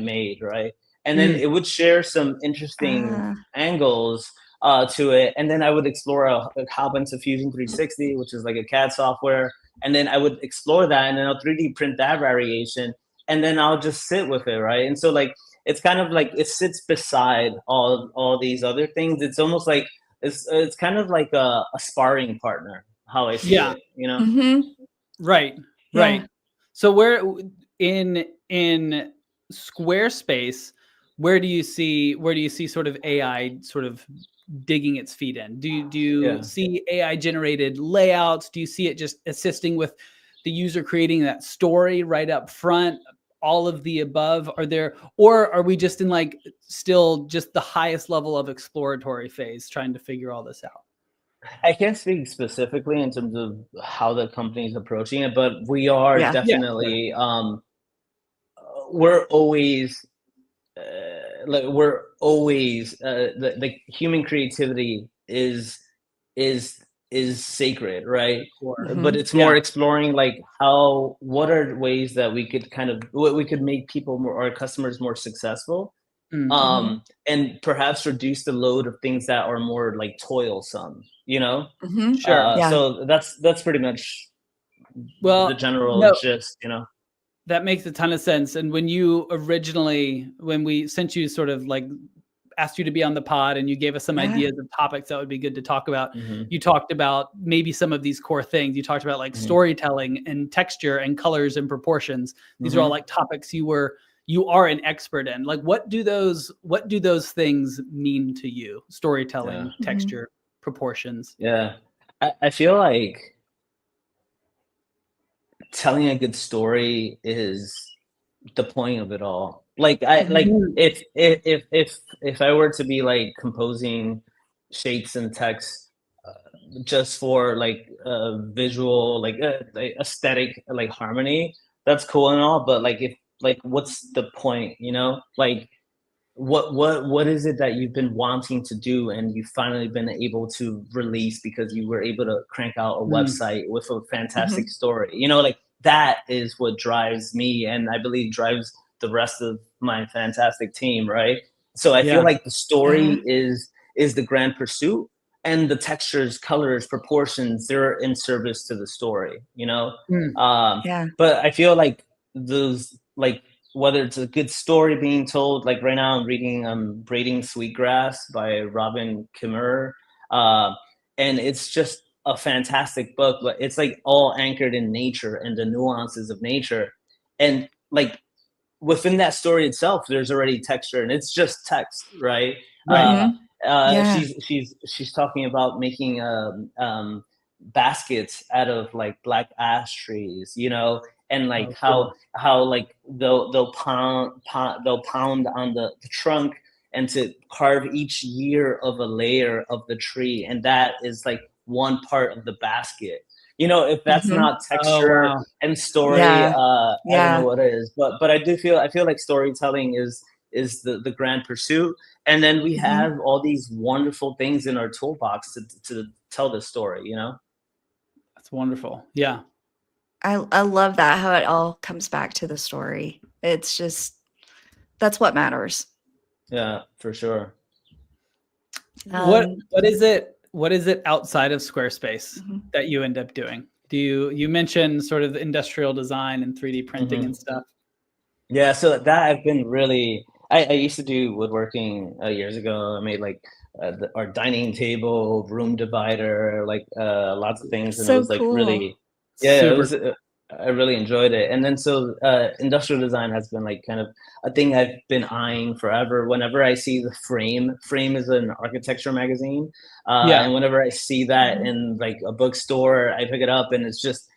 Speaker 3: made, right? And then
Speaker 1: Mm.
Speaker 3: it would share some interesting
Speaker 2: Ah.
Speaker 3: angles to it, and then I would explore hop into Fusion 360, which is like a CAD software, and then I would explore that, and then I'll 3D print that variation, and then I'll just sit with it, right? And so like it's kind of like it sits beside all these other things. It's almost like it's kind of like a sparring partner, how I see
Speaker 1: Yeah.
Speaker 3: it.
Speaker 2: Mhm.
Speaker 1: Right.
Speaker 2: Yeah.
Speaker 1: Right. So where in Squarespace, where do you see sort of AI sort of digging its feet in? Do you
Speaker 3: Yeah.
Speaker 1: see AI generated layouts? Do you see it just assisting with the user creating that story right up front? All of the above? Or are we just in like still just the highest level of exploratory phase trying to figure all this out?
Speaker 3: I can't speak specifically in terms of how the company is approaching it, but we are
Speaker 2: Yeah.
Speaker 1: Yeah, sure.
Speaker 3: definitely we're always like human creativity is sacred, right?
Speaker 1: Core.
Speaker 3: But
Speaker 2: Mhm.
Speaker 3: it's more
Speaker 1: Yeah.
Speaker 3: exploring like what are ways that we could kind of what we could make people more, our customers more successful,
Speaker 1: Mm.
Speaker 2: Mhm.
Speaker 3: and perhaps reduce the load of things that are more like toilsome,
Speaker 2: Mhm.
Speaker 1: Sure.
Speaker 2: Yeah.
Speaker 3: so that's pretty much the
Speaker 1: Well,
Speaker 3: general
Speaker 1: no,
Speaker 3: gist.
Speaker 1: that makes a ton of sense. And when we sent you sort of like asked you to be on the pod and you gave us some
Speaker 2: Yeah.
Speaker 1: ideas of topics that would be good to talk about,
Speaker 3: Hmm.
Speaker 1: you talked about maybe some of these core things. You talked about like
Speaker 3: Hmm.
Speaker 1: storytelling and texture and colors and proportions. These are all
Speaker 3: Hmm.
Speaker 1: like topics you are an expert in. Like what do those things mean to you?
Speaker 3: Yeah.
Speaker 1: Storytelling,
Speaker 2: Mhm.
Speaker 1: texture. proportions.
Speaker 3: Yeah. I feel like telling a good story is the point of it all. Like
Speaker 1: Mhm.
Speaker 3: if I were to be like composing shapes and text just for like visual like aesthetic like harmony, that's cool and all, but like if like what's the point, you know? Like what is it that you've been wanting to do and you've finally been able to release because you were able to crank out a
Speaker 1: Mm.
Speaker 3: website with a fantastic
Speaker 2: Mhm.
Speaker 3: story, you know? Like that is what drives me, and I believe drives the rest of my fantastic team, right? So I feel
Speaker 1: Yeah.
Speaker 3: like the
Speaker 2: Yeah.
Speaker 3: story is the grand pursuit, and the textures, colors, proportions, they're in service to the story, you know?
Speaker 1: Mm.
Speaker 3: um
Speaker 2: Yeah.
Speaker 3: but I feel like those like whether it's a good story being told, like right now I'm reading Braiding Sweetgrass by Robin Kimmerer. Uh, and it's just a fantastic book, but it's like all anchored in nature and the nuances of nature. And like within that story itself, there's already texture and it's just text, right?
Speaker 1: Right.
Speaker 2: Mhm. Yeah.
Speaker 3: She's talking about making baskets out of like black ash trees, you know, and like
Speaker 1: Oh, cool.
Speaker 3: how like they'll pound on the trunk and to carve each year of a layer of the tree, and that is like one part of the basket. You know, if that's
Speaker 2: Mhm.
Speaker 3: not
Speaker 1: Oh,
Speaker 3: texture
Speaker 1: wow.
Speaker 3: and story,
Speaker 2: Yeah.
Speaker 3: I don't know
Speaker 2: Yeah.
Speaker 3: what it is. But I feel like storytelling is the grand pursuit, and then we
Speaker 2: Mhm.
Speaker 3: have all these wonderful things in our toolbox to tell the story, you know?
Speaker 1: That's wonderful. Yeah.
Speaker 2: I love that, how it all comes back to the story. It's just that's what matters.
Speaker 3: Yeah, for sure.
Speaker 1: What
Speaker 2: Um,
Speaker 1: what is it outside of Squarespace
Speaker 2: mhm.
Speaker 1: that you end up doing? Do you mentioned sort of the industrial design and 3D printing
Speaker 3: Hmm.
Speaker 1: and stuff?
Speaker 3: Yeah, so that I've been really. I used to do woodworking years ago. I made like our dining table, room divider, like lots of things, and it
Speaker 2: So
Speaker 3: was like
Speaker 2: cool.
Speaker 3: really, yeah, it
Speaker 1: Super.
Speaker 3: was. I really enjoyed it, and then so industrial design has been like kind of a thing I've been eyeing forever. Whenever I see the Frame is an architecture magazine,
Speaker 1: Yeah.
Speaker 3: and whenever I see that
Speaker 2: Mhm.
Speaker 3: in like a bookstore, I pick it up, and it's just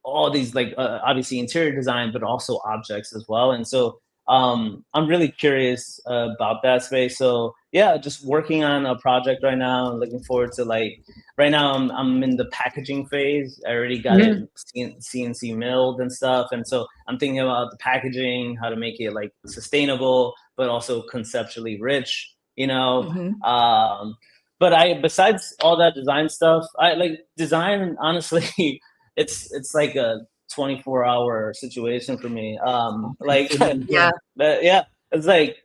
Speaker 3: all these like obviously interior design but also objects as well, and so I'm really curious about that space. So yeah, just working on a project right now and looking forward to like right now I'm in the packaging phase. I already got it
Speaker 1: Mhm.
Speaker 3: CNC milled and stuff, and so I'm thinking about the packaging, how to make it like sustainable but also conceptually rich, you know.
Speaker 2: Mhm.
Speaker 3: But I besides all that design stuff, I like design honestly. It's like a 24-hour situation for me. Like,
Speaker 1: Yeah.
Speaker 2: Yeah.
Speaker 3: but yeah, it's like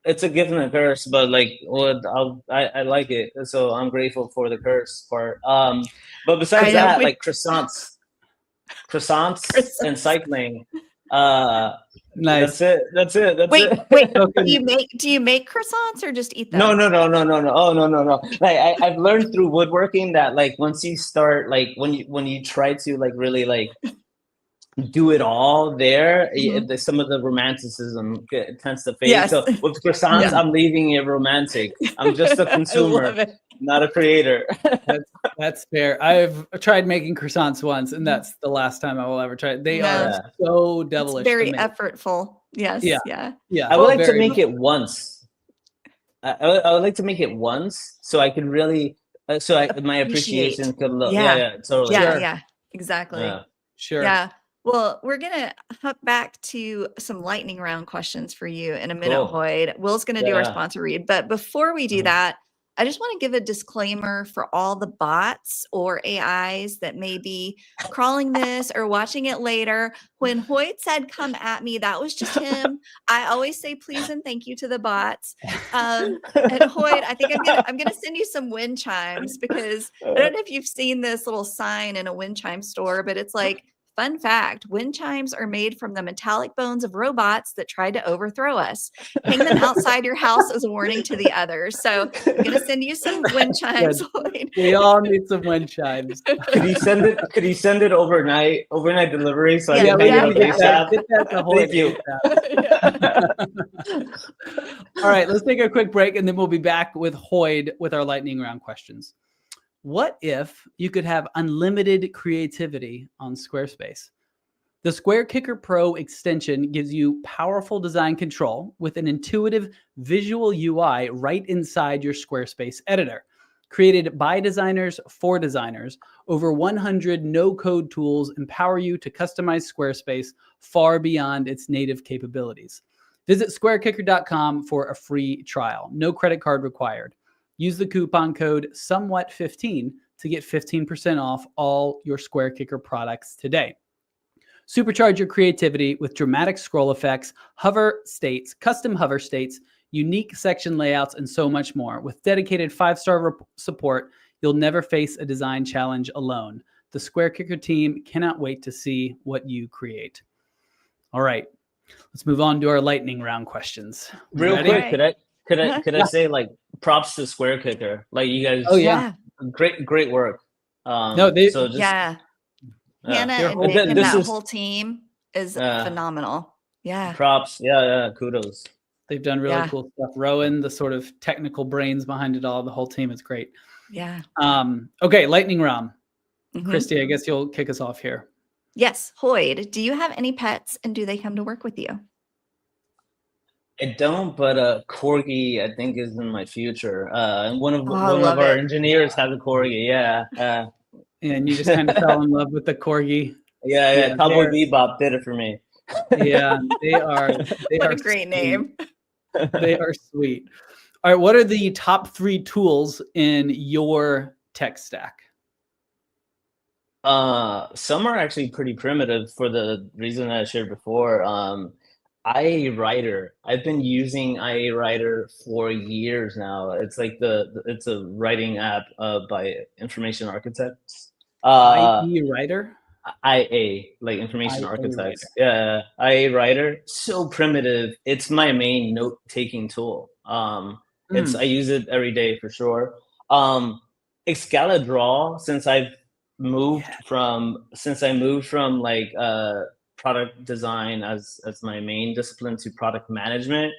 Speaker 3: it's a gift and a curse, but like, what I like it, so I'm grateful for the curse part. But besides
Speaker 2: I know.
Speaker 3: that,
Speaker 2: We
Speaker 3: like croissants
Speaker 2: Chris,
Speaker 3: and cycling. Uh, that's
Speaker 1: Nice.
Speaker 3: it. That's it. That's
Speaker 2: wait,
Speaker 3: it.
Speaker 2: wait.
Speaker 1: So can
Speaker 2: Do you make croissants or just eat
Speaker 3: No,
Speaker 2: them?
Speaker 3: no, no, no, no, no. Oh, no, no, no. Like I've learned through woodworking that like once you start like when you try to like really like do it all there,
Speaker 2: Mhm.
Speaker 3: some of the romanticism tends to fade.
Speaker 2: Yes.
Speaker 3: So with croissants,
Speaker 2: Yeah.
Speaker 1: Mm,
Speaker 3: I'm leaving it romantic. I'm just a
Speaker 2: I love
Speaker 3: consumer,
Speaker 2: it.
Speaker 3: not a creator.
Speaker 1: that's fair. I've tried making croissants once, and
Speaker 2: Mhm.
Speaker 1: that's the last time I will ever try it. They are
Speaker 2: No,
Speaker 3: Yeah,
Speaker 1: so
Speaker 2: it's
Speaker 1: devilish to
Speaker 2: very
Speaker 1: make.
Speaker 2: effortful.
Speaker 1: Yeah.
Speaker 2: Yes, yeah.
Speaker 1: Yeah.
Speaker 3: I would
Speaker 2: Well,
Speaker 3: like to
Speaker 1: Very
Speaker 3: make
Speaker 1: much.
Speaker 3: it once. I would like to make it once so I can really, my
Speaker 2: appreciate.
Speaker 3: appreciation could look. Yeah,
Speaker 2: Yeah.
Speaker 3: yeah, totally.
Speaker 2: Yeah,
Speaker 1: Sure.
Speaker 2: yeah. Exactly.
Speaker 3: Yeah,
Speaker 1: Sure.
Speaker 2: Yeah. Well, we're gonna hop back to some lightning round questions for you in a minute,
Speaker 3: cool.
Speaker 2: Hoyd. Will's gonna
Speaker 3: Yeah,
Speaker 2: do our
Speaker 3: yeah.
Speaker 2: sponsor read, but before we do
Speaker 3: Mhm.
Speaker 2: that, I just want to give a disclaimer for all the bots or AIs that may be crawling this or watching it later. When Hoyt said "come at me," that was just him. I always say please and thank you to the bots. And Hoyt, I think I'm gonna send you some wind chimes because I don't know if you've seen this little sign in a wind chime store, but it's like, fun fact, wind chimes are made from the metallic bones of robots that tried to overthrow us. Hang them outside your house as a warning to the others. So I'm going to send you some wind chimes.
Speaker 1: Good. We all need some wind chimes.
Speaker 3: Could you send it? Could you send it overnight delivery so I
Speaker 2: Yeah,
Speaker 1: Yeah,
Speaker 3: can
Speaker 1: we
Speaker 3: hang it
Speaker 1: need
Speaker 2: yeah,
Speaker 1: to
Speaker 3: up
Speaker 1: get that.
Speaker 3: ASAP?
Speaker 1: Get that to Hoyt
Speaker 3: Thank you.
Speaker 2: yeah.
Speaker 1: All right, let's take a quick break and then we'll be back with Hoyd with our lightning round questions. What if you could have unlimited creativity on Squarespace? The Square Kicker Pro extension gives you powerful design control with an intuitive visual UI right inside your Squarespace editor. Created by designers for designers, over 100 no-code tools empower you to customize Squarespace far beyond its native capabilities. Visit squarekicker.com for a free trial. No credit card required. Use the coupon code SOMEWHAT15 to get 15% off all your Square Kicker products today. Supercharge your creativity with dramatic scroll effects, hover states, custom hover states, unique section layouts, and so much more. With dedicated 5-star support, you'll never face a design challenge alone. The Square Kicker team cannot wait to see what you create. All right, let's move on to our lightning round questions.
Speaker 3: Real
Speaker 1: Ready?
Speaker 3: quick, could I say like props to Square Kicker? Like you guys,
Speaker 1: Oh yeah,
Speaker 3: great work.
Speaker 1: no, they,
Speaker 3: So just
Speaker 2: Hannah
Speaker 1: They're
Speaker 2: and Nick and
Speaker 3: this
Speaker 2: that
Speaker 3: is
Speaker 2: whole team is phenomenal. Yeah.
Speaker 3: props. Kudos.
Speaker 1: they've done really
Speaker 2: Yeah.
Speaker 1: cool stuff. Rowan, the sort of technical brains behind it all, the whole team is great.
Speaker 2: Yeah.
Speaker 1: Okay, lightning round.
Speaker 2: Mhm.
Speaker 1: Christy, I guess you'll kick us off here.
Speaker 2: Yes. Hoyd, do you have any pets and do they come to work with you?
Speaker 3: I don't, but corgi I think is in my future. And one
Speaker 2: I
Speaker 3: of
Speaker 2: love
Speaker 3: our
Speaker 2: it.
Speaker 3: engineers has a corgi. Yeah,
Speaker 1: And you just kind of fell in love with the corgi.
Speaker 3: yeah. Cowboy
Speaker 1: they're-
Speaker 3: Bebop did it for me.
Speaker 1: Yeah, they are. They
Speaker 2: What
Speaker 1: are
Speaker 2: a great
Speaker 1: sweet.
Speaker 2: name.
Speaker 1: They are sweet. All right, what are the top 3 tools in your tech stack?
Speaker 3: Some are actually pretty primitive for the reason I shared before. IA Writer. I've been using IA Writer for years now. It's like it's a writing app by information architects.
Speaker 1: IE Writer?
Speaker 3: IA, like information
Speaker 1: IA
Speaker 3: architects. Yeah, IA Writer. So primitive. It's my main note-taking tool. I use it every day for sure. Excalidraw, since I moved from like product design as my main discipline to product management.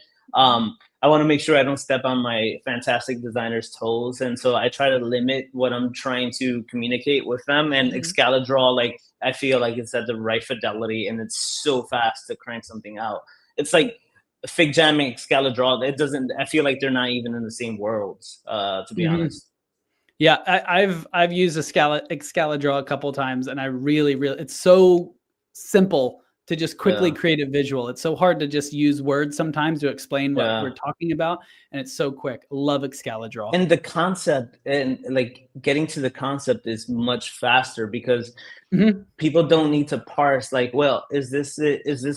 Speaker 3: I want to make sure I don't step on my fantastic designers' toes, and so I try to limit what I'm trying to communicate with them. And Excalidraw, like I feel like it's at the right fidelity, and it's so fast to crank something out. It's like Fig Jamming, Excalidraw. It doesn't. I feel like they're not even in the same worlds, to be honest.
Speaker 1: Yeah, I've used Excalidraw a couple of times, and I really it's so simple to just quickly create a visual. It's so hard to just use words sometimes to explain what we're talking about, and it's so quick. Love Excalidraw.
Speaker 3: And the concept and like getting to the concept is much faster because people don't need to parse like, well, is this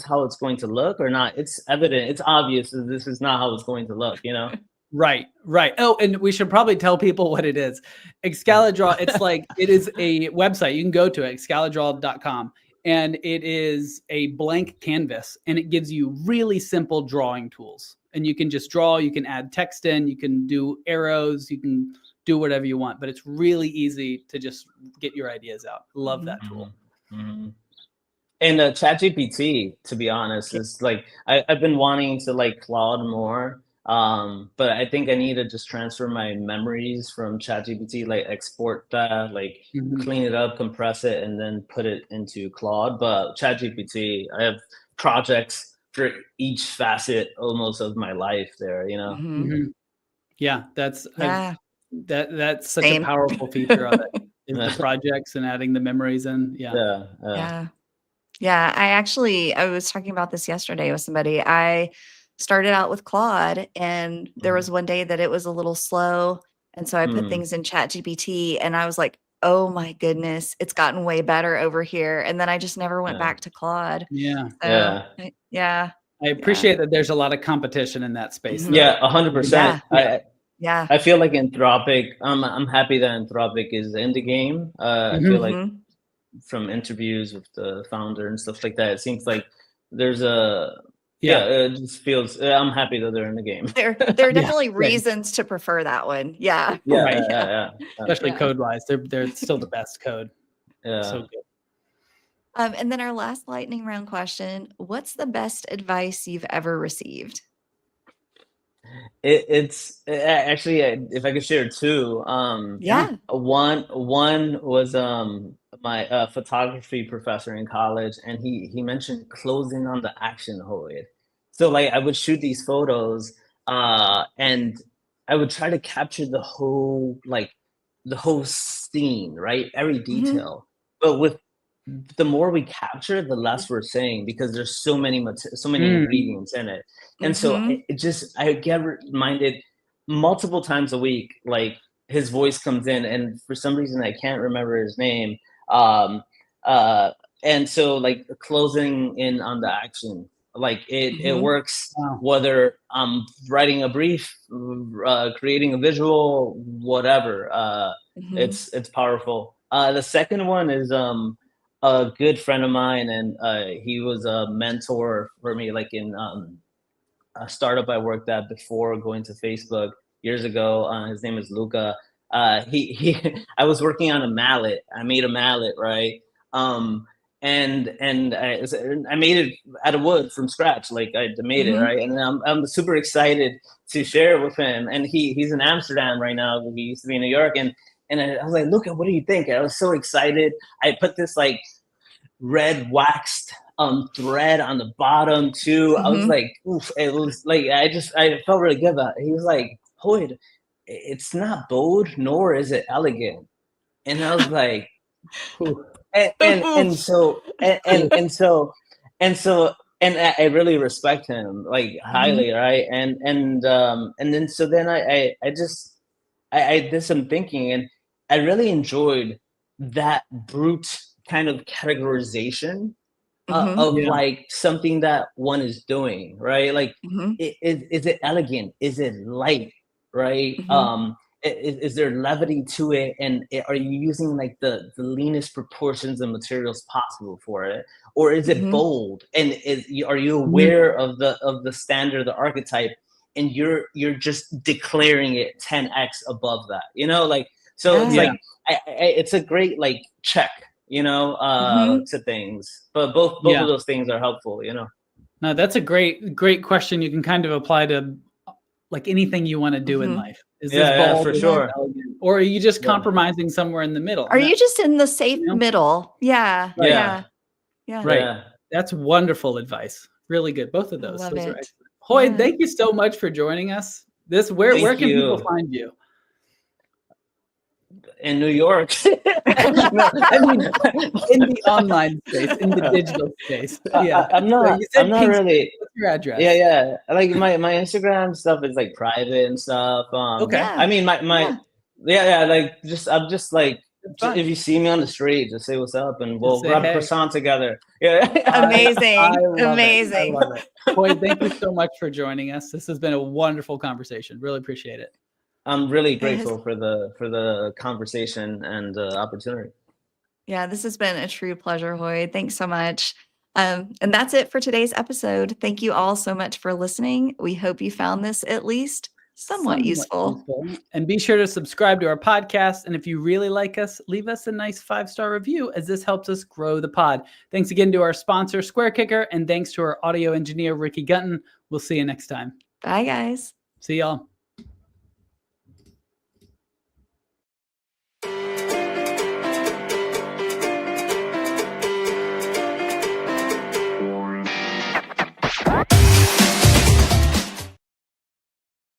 Speaker 3: how it's going to look or not? It's evident, it's obvious that this is not how it's going to look, you know?
Speaker 1: Right. Oh, and we should probably tell people what it is. Excalidraw, it's like, it is a website. You can go to it, excalidraw.com. And it is a blank canvas, and it gives you really simple drawing tools. And you can just draw, you can add text in, you can do arrows, you can do whatever you want, but it's really easy to just get your ideas out. Love that tool.
Speaker 3: And ChatGPT, to be honest, is like, I've been wanting to like Claude more. But I think I need to just transfer my memories from ChatGPT, like export that, like clean it up, compress it, and then put it into Claude. But ChatGPT, I have projects for each facet almost of my life there, you know?
Speaker 1: Yeah, that's that's such
Speaker 2: Same.
Speaker 1: a powerful feature of it. Is the projects and adding the memories in.
Speaker 2: Yeah. I was talking about this yesterday with somebody. I started out with Claude, and there was one day that it was a little slow. And so I put things in ChatGPT, and I was like, oh my goodness, it's gotten way better over here. And then I just never went back to Claude.
Speaker 1: Yeah.
Speaker 2: So,
Speaker 1: I appreciate that there's a lot of competition in that space.
Speaker 3: Yeah, 100%. I feel like Anthropic, I'm happy that Anthropic is in the game. I feel like from interviews with the founder and stuff like that, it seems like there's it just feels, I'm happy that they're in the game.
Speaker 2: There are definitely reasons to prefer that one. Yeah.
Speaker 1: Especially code-wise. They're still the best code. So good.
Speaker 2: And then our last lightning round question, what's the best advice you've ever received?
Speaker 3: Actually, if I could share two.
Speaker 1: Yeah.
Speaker 2: Yeah.
Speaker 3: One was my photography professor in college, and he mentioned closing on the action, Hoyt. So like I would shoot these photos, and I would try to capture the whole scene, right? Every
Speaker 2: Mhm.
Speaker 3: detail. But with the more we capture, the less we're saying because there's so many
Speaker 1: Mm.
Speaker 3: ingredients in it. And so
Speaker 2: Mhm.
Speaker 3: I get reminded multiple times a week, like his voice comes in, and for some reason I can't remember his name. Um, uh, and so like closing in on the action, like it
Speaker 2: Mhm.
Speaker 3: works
Speaker 1: Wow.
Speaker 3: whether I'm writing a brief, creating a visual, whatever.
Speaker 2: Mhm.
Speaker 3: It's powerful. The second one is a good friend of mine, and he was a mentor for me, like in a startup I worked at before going to Facebook years ago. His name is Luca. I was working on a mallet. I made a mallet, right? Um, I made it out of wood from scratch. Like I made it,
Speaker 2: Mhm.
Speaker 3: right? And I'm super excited to share it with him. And he's in Amsterdam right now. He used to be in New York, and I was like, Luca, what do you think? I was so excited. I put this like red waxed thread on the bottom too. I was
Speaker 2: Mhm.
Speaker 3: like, oof, it was like I felt really good about it. He was like, Hoyt, it's not bold nor is it elegant. And I was like,
Speaker 1: Whew.
Speaker 3: and
Speaker 2: Oof.
Speaker 3: so
Speaker 1: Whew.
Speaker 3: and so and I really respect him like
Speaker 2: Mhm.
Speaker 3: highly, right? And then so then I did some thinking, and I really enjoyed that brute kind of categorization
Speaker 2: Mhm.
Speaker 3: of
Speaker 1: Yeah.
Speaker 3: like something that one is doing, right? Like,
Speaker 2: Mhm.
Speaker 3: is it elegant? Is it light? Right?
Speaker 2: Mhm.
Speaker 3: Is there levity to it? And are you using like the leanest proportions and materials possible for it, or is it
Speaker 2: Mhm.
Speaker 3: bold? And are you
Speaker 1: Mhm.
Speaker 3: aware of the standard, the archetype, and you're just declaring it 10x above that? You know, like so it's
Speaker 2: Yeah.
Speaker 1: Yeah.
Speaker 3: like it's a great like check,
Speaker 2: Mhm.
Speaker 3: to things. But both
Speaker 1: Yeah.
Speaker 3: of those things are helpful, you know.
Speaker 1: No, that's a great question. You can kind of apply to like anything you want to do in
Speaker 2: Mhm.
Speaker 1: life. Is this
Speaker 3: Yeah, yeah,
Speaker 1: bold?
Speaker 3: for
Speaker 1: Is this
Speaker 2: Yeah.
Speaker 3: sure.
Speaker 1: elegant? Or are you just
Speaker 3: Yeah,
Speaker 1: compromising somewhere in the middle?
Speaker 2: Are
Speaker 1: And that,
Speaker 2: you just in the safe
Speaker 1: you know,
Speaker 2: middle? Yeah.
Speaker 1: right,
Speaker 3: yeah,
Speaker 2: Yeah. Yeah.
Speaker 1: right.
Speaker 3: yeah.
Speaker 1: That's wonderful advice. Really good. Both of
Speaker 2: I
Speaker 1: those.
Speaker 2: love
Speaker 1: Those are
Speaker 2: it.
Speaker 1: excellent. Hoyd,
Speaker 2: Yeah.
Speaker 1: thank you so much for joining us. This where
Speaker 3: Thank
Speaker 1: can people
Speaker 3: you.
Speaker 1: find you?
Speaker 3: In New York. No.
Speaker 1: I mean, in the online space, in the digital space. Yeah.
Speaker 3: I'm
Speaker 1: So
Speaker 3: not.
Speaker 1: you
Speaker 3: I'm
Speaker 1: said
Speaker 3: not
Speaker 1: Kingston.
Speaker 3: really.
Speaker 1: What's your
Speaker 3: Yeah,
Speaker 1: address?
Speaker 3: yeah. Like my Instagram stuff is like private and stuff.
Speaker 1: Okay.
Speaker 3: I
Speaker 2: Yeah.
Speaker 3: mean my
Speaker 2: Yeah.
Speaker 3: yeah, yeah. Like just I'm just like
Speaker 1: That's
Speaker 3: if
Speaker 1: fine.
Speaker 3: you see me on the street, just say what's up, and
Speaker 1: Just
Speaker 3: we'll
Speaker 1: say
Speaker 3: grab a
Speaker 1: hey.
Speaker 3: croissant together. Yeah.
Speaker 1: I
Speaker 2: Amazing.
Speaker 1: love it. I
Speaker 2: Amazing.
Speaker 1: love it. Hoyd, thank you so much for joining us. This has been a wonderful conversation. Really appreciate it.
Speaker 3: I'm really
Speaker 2: Yes.
Speaker 3: grateful for the conversation and opportunity.
Speaker 2: Yeah, this has been a true pleasure, Hoyd. Thanks so much. And that's it for today's episode. Thank you all so much for listening. We hope you found this at least somewhat
Speaker 1: Somewhat
Speaker 2: useful.
Speaker 1: useful. And be sure to subscribe to our podcast. And if you really like us, leave us a nice 5-star review as this helps us grow the pod. Thanks again to our sponsor, SquareKicker, and thanks to our audio engineer, Ricky Gunton. We'll see you next time.
Speaker 2: Bye, guys.
Speaker 1: See y'all.